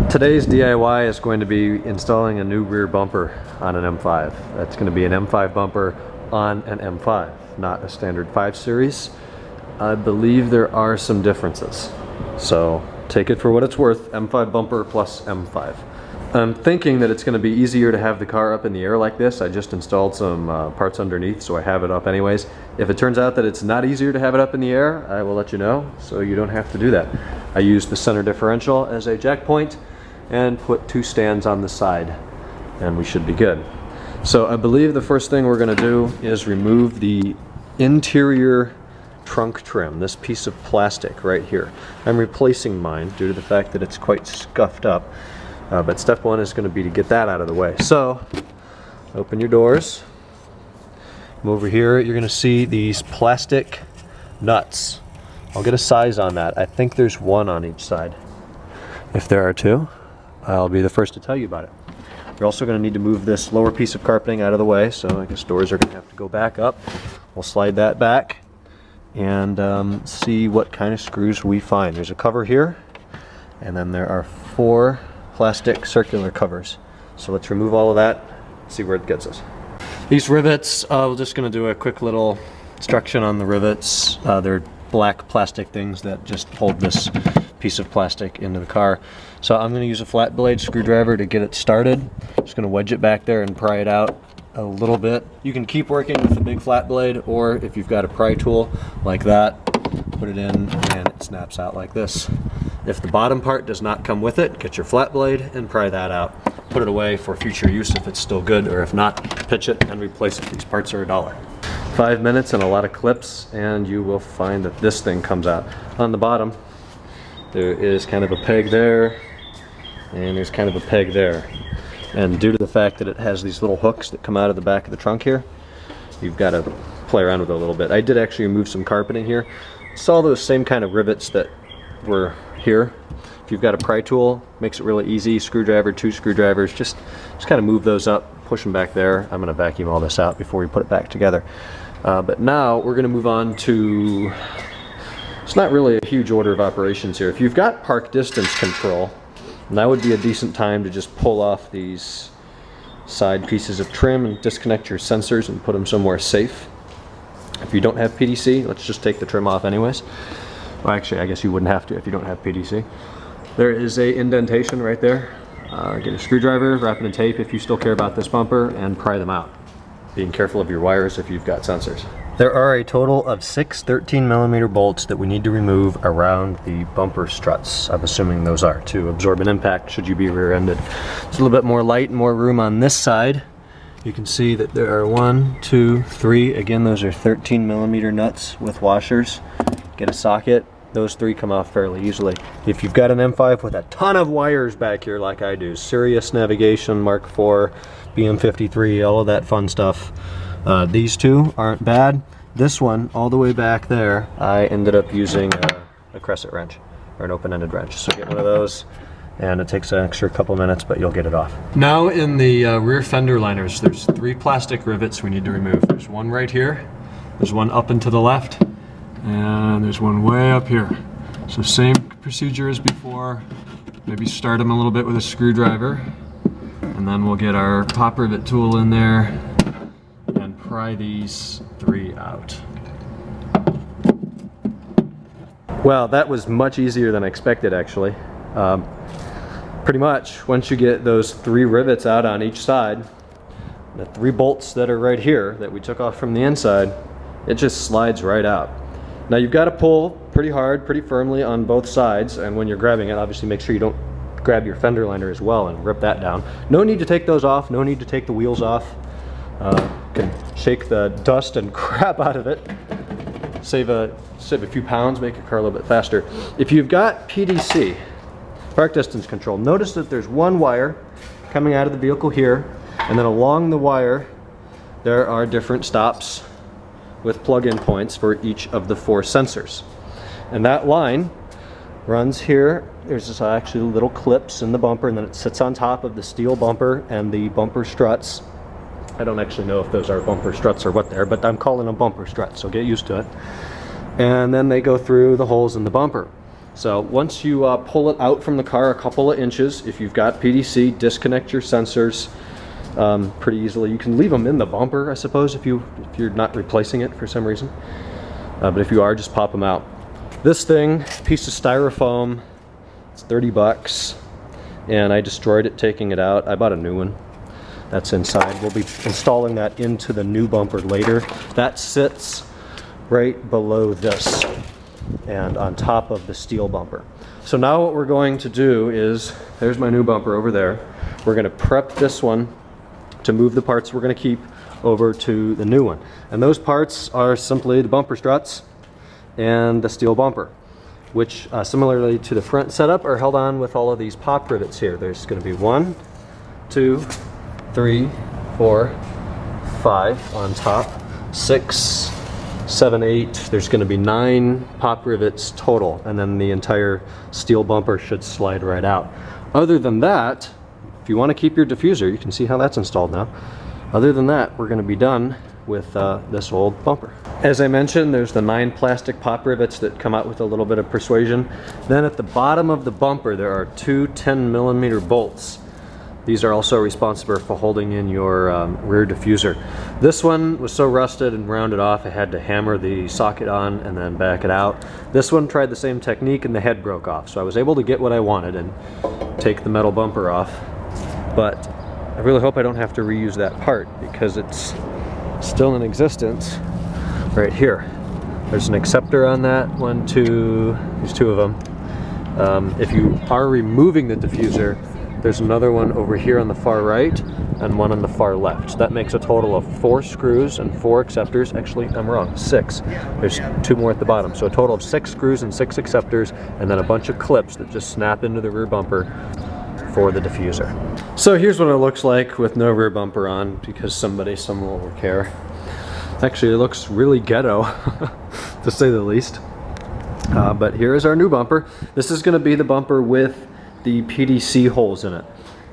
Today's DIY is going to be installing a new rear bumper on an M5. That's going to be an M5 bumper on an M5, not a standard 5 Series. I believe there are some differences, so take it for what it's worth. M5 bumper plus M5. I'm thinking that it's going to be easier to have the car up in the air like this. I just installed some parts underneath, so I have it up anyways. If it turns out that it's not easier to have it up in the air, I will let you know, so you don't have to do that. I used the center differential as a jack point and put 2 stands on the side, and we should be good. So I believe the first thing we're going to do is remove the interior trunk trim, this piece of plastic right here. I'm replacing mine due to the fact that it's quite scuffed up, but step one is going to be to get that out of the way. So open your doors. Come over here, you're going to see these plastic nuts. I'll get a size on that. I think there's 1 on each side. If there are 2, I'll be the first to tell you about it. You're also going to need to move this lower piece of carpeting out of the way, so I guess doors are going to have to go back up. We'll slide that back and see what kind of screws we find. There's a cover here, and then there are 4 plastic circular covers. So let's remove all of that, see where it gets us. These rivets, we're just going to do a quick little instruction on the rivets. They're black plastic things that just hold this piece of plastic into the car. So I'm going to use a flat blade screwdriver to get it started. Just going to wedge it back there and pry it out a little bit. You can keep working with a big flat blade, or if you've got a pry tool like that, put it in and it snaps out like this. If the bottom part does not come with it, get your flat blade and pry that out. Put it away for future use if it's still good, or if not, pitch it and replace it. These parts are $1. 5 minutes and a lot of clips, and you will find that this thing comes out. On the bottom, there is kind of a peg there, and there's kind of a peg there. And due to the fact that it has these little hooks that come out of the back of the trunk here, you've got to play around with it a little bit. I did actually remove some carpeting here. It's all those same kind of rivets that were here. If you've got a pry tool, makes it really easy. Screwdriver, 2 screwdrivers, just kind of move those up, push them back there. I'm going to vacuum all this out before we put it back together. But now we're going to move on to, it's not really a huge order of operations here. If you've got park distance control, that would be a decent time to just pull off these side pieces of trim and disconnect your sensors and put them somewhere safe. If you don't have PDC, let's just take the trim off anyways. Well, actually, I guess you wouldn't have to if you don't have PDC. There is a indentation right there. Get a screwdriver, wrap it in tape if you still care about this bumper, and pry them out. Being careful of your wires if you've got sensors. There are a total of 6 13mm bolts that we need to remove around the bumper struts. I'm assuming those are to absorb an impact should you be rear-ended. It's a little bit more light and more room on this side. You can see that there are 1, 2, 3. Again, those are 13mm nuts with washers. Get a socket. Those 3 come off fairly easily. If you've got an M5 with a ton of wires back here like I do, Sirius Navigation, Mark IV, BM53, all of that fun stuff, these 2 aren't bad. This one, all the way back there, I ended up using a crescent wrench, or an open-ended wrench. So get one of those, and it takes an extra couple minutes, but you'll get it off. Now in the rear fender liners, there's 3 plastic rivets we need to remove. There's one right here, there's one up and to the left, and there's one way up here. So same procedure as before. Maybe start them a little bit with a screwdriver, and then we'll get our pop rivet tool in there and pry these 3 out. Well, that was much easier than I expected, actually. Pretty much, once you get those 3 rivets out on each side, the 3 bolts that are right here that we took off from the inside, it just slides right out. Now you've got to pull pretty hard, pretty firmly on both sides, and when you're grabbing it, obviously make sure you don't grab your fender liner as well and rip that down. No need to take those off, no need to take the wheels off. Can shake the dust and crap out of it. Save a few pounds, make your car a little bit faster. If you've got PDC, park distance control, notice that there's 1 wire coming out of the vehicle here, and then along the wire there are different stops with plug-in points for each of the 4 sensors. And that line runs here. There's just actually little clips in the bumper, and then it sits on top of the steel bumper and the bumper struts. I don't actually know if those are bumper struts or what they are, but I'm calling them bumper struts, so get used to it. And then they go through the holes in the bumper. So once you pull it out from the car a couple of inches, if you've got PDC, disconnect your sensors pretty easily. You can leave them in the bumper, I suppose, if you're not replacing it for some reason. But if you are, just pop them out. This thing, piece of styrofoam, it's 30 bucks, and I destroyed it taking it out. I bought a new one. That's inside. We'll be installing that into the new bumper later. That sits right below this and on top of the steel bumper. So now what we're going to do is, there's my new bumper over there. We're going to prep this one to move the parts we're going to keep over to the new one. And those parts are simply the bumper struts and the steel bumper, which similarly to the front setup are held on with all of these pop rivets here. There's going to be 1, 2, 3, 4, 5 on top, 6, 7, 8. There's going to be 9 pop rivets total, and then the entire steel bumper should slide right out. Other than that, if you want to keep your diffuser, you can see how that's installed now. Other than that, we're going to be done with this old bumper. As I mentioned, there's the 9 plastic pop rivets that come out with a little bit of persuasion. Then at the bottom of the bumper, there are 2 10mm bolts. These are also responsible for holding in your rear diffuser. This one was so rusted and rounded off, I had to hammer the socket on and then back it out. This one tried the same technique and the head broke off. So I was able to get what I wanted and take the metal bumper off. But I really hope I don't have to reuse that part because it's still in existence right here. There's an acceptor on that, 1, 2, there's 2 of them. If you are removing the diffuser, there's another one over here on the far right and one on the far left. So that makes a total of 4 screws and 4 acceptors. Actually, I'm wrong, 6. There's 2 more at the bottom. So a total of 6 screws and 6 acceptors, and then a bunch of clips that just snap into the rear bumper for the diffuser. So here's what it looks like with no rear bumper on, because someone will care. Actually, it looks really ghetto, to say the least. But here is our new bumper. This is going to be the bumper with the PDC holes in it.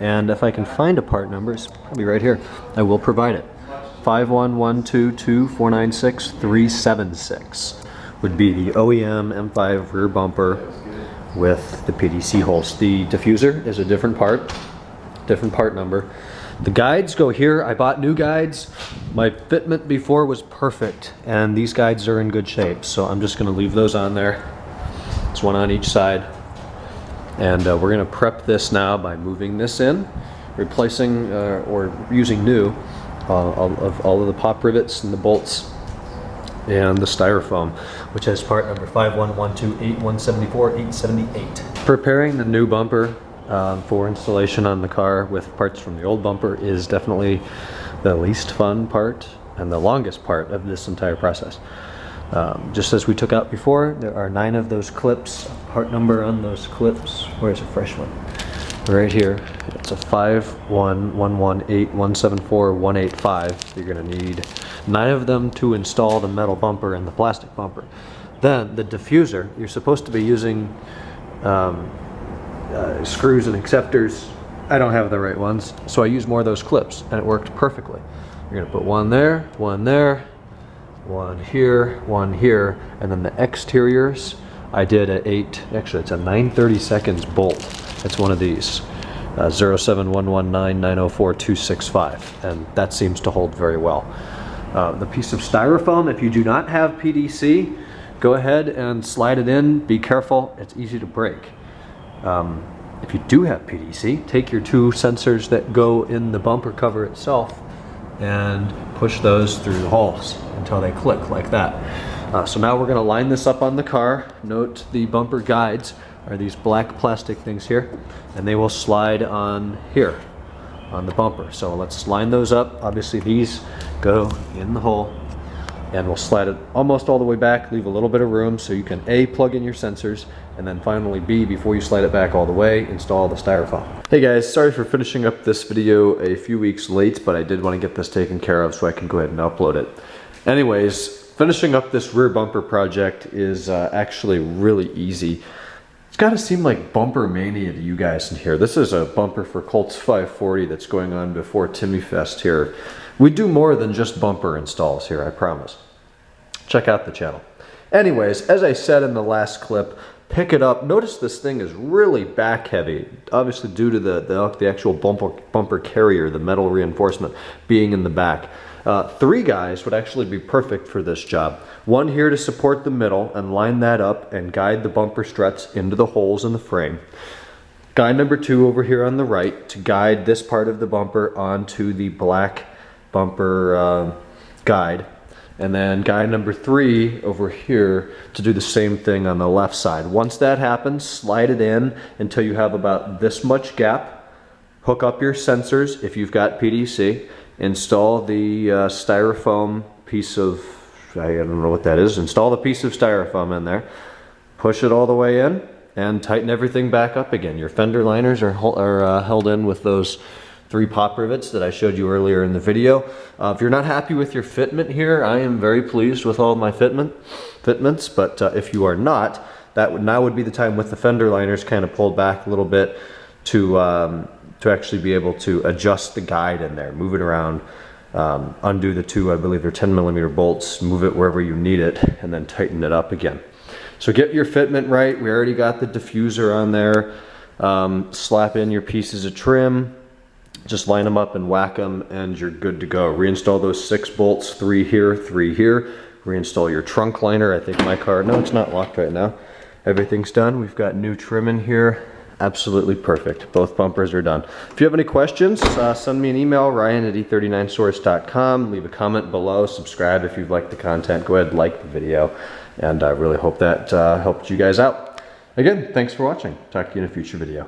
And if I can find a part number, it's probably right here, I will provide it. 51122496376 would be the OEM M5 rear bumper with the PDC holes. The diffuser is a different part number. The guides go here. I bought new guides. My fitment before was perfect, and these guides are in good shape, so I'm just going to leave those on there. It's one on each side. And we're going to prep this now by moving this in, replacing or using new of all of the pop rivets and the bolts and the styrofoam, which has part number 51128174878. Preparing the new bumper for installation on the car with parts from the old bumper is definitely the least fun part and the longest part of this entire process. Just as we took out before, there are 9 of those clips. Part number on those clips. Where's a fresh one? Right here. It's a 51118174185. You're going to need 9 of them to install the metal bumper and the plastic bumper. Then the diffuser, you're supposed to be using screws and acceptors. I don't have the right ones, so I used more of those clips, and it worked perfectly. You're going to put one there, one there, one here, and then the exteriors, I did a 9/32 bolt. It's one of these, 07119904265, and that seems to hold very well. The piece of styrofoam, if you do not have PDC, go ahead and slide it in. Be careful, it's easy to break. If you do have PDC, take your 2 sensors that go in the bumper cover itself and push those through the holes until they click like that. So now we're going to line this up on the car. Note the bumper guides are these black plastic things here, and they will slide on here on the bumper. So let's line those up. Obviously these go in the hole, and we'll slide it almost all the way back, leave a little bit of room so you can A, plug in your sensors, and then finally B, before you slide it back all the way, install the styrofoam. Hey guys, sorry for finishing up this video a few weeks late, but I did want to get this taken care of so I can go ahead and upload it. Anyways, finishing up this rear bumper project is actually really easy. It's got to seem like bumper mania to you guys in here. This is a bumper for Colts 540 that's going on before Timmy Fest here. We do more than just bumper installs here, I promise. Check out the channel. Anyways, as I said in the last clip, pick it up. Notice this thing is really back heavy, obviously due to the actual bumper carrier, the metal reinforcement being in the back. 3 guys would actually be perfect for this job. 1 here to support the middle and line that up and guide the bumper struts into the holes in the frame. Guy number 2 over here on the right to guide this part of the bumper onto the black bumper guide. And then guy number 3 over here to do the same thing on the left side. Once that happens, slide it in until you have about this much gap. Hook up your sensors if you've got PDC. Install the styrofoam piece of, I don't know what that is. Install the piece of styrofoam in there. Push it all the way in and tighten everything back up again. Your fender liners are held in with those 3 pop rivets that I showed you earlier in the video. If you're not happy with your fitment here, I am very pleased with all my fitments, but if you are not, now would be the time with the fender liners kind of pulled back a little bit to actually be able to adjust the guide in there, move it around, undo the 2, I believe they're 10mm bolts, move it wherever you need it, and then tighten it up again. So get your fitment right. We already got the diffuser on there. Slap in your pieces of trim. Just line them up and whack them and you're good to go. Reinstall those 6 bolts, 3 here, 3 here. Reinstall your trunk liner. I think my car, no, it's not locked right now. Everything's done. We've got new trim in here. Absolutely perfect. Both bumpers are done. If you have any questions, send me an email, ryan@e39source.com. Leave a comment below. Subscribe if you've liked the content. Go ahead and like the video. And I really hope that helped you guys out. Again, thanks for watching. Talk to you in a future video.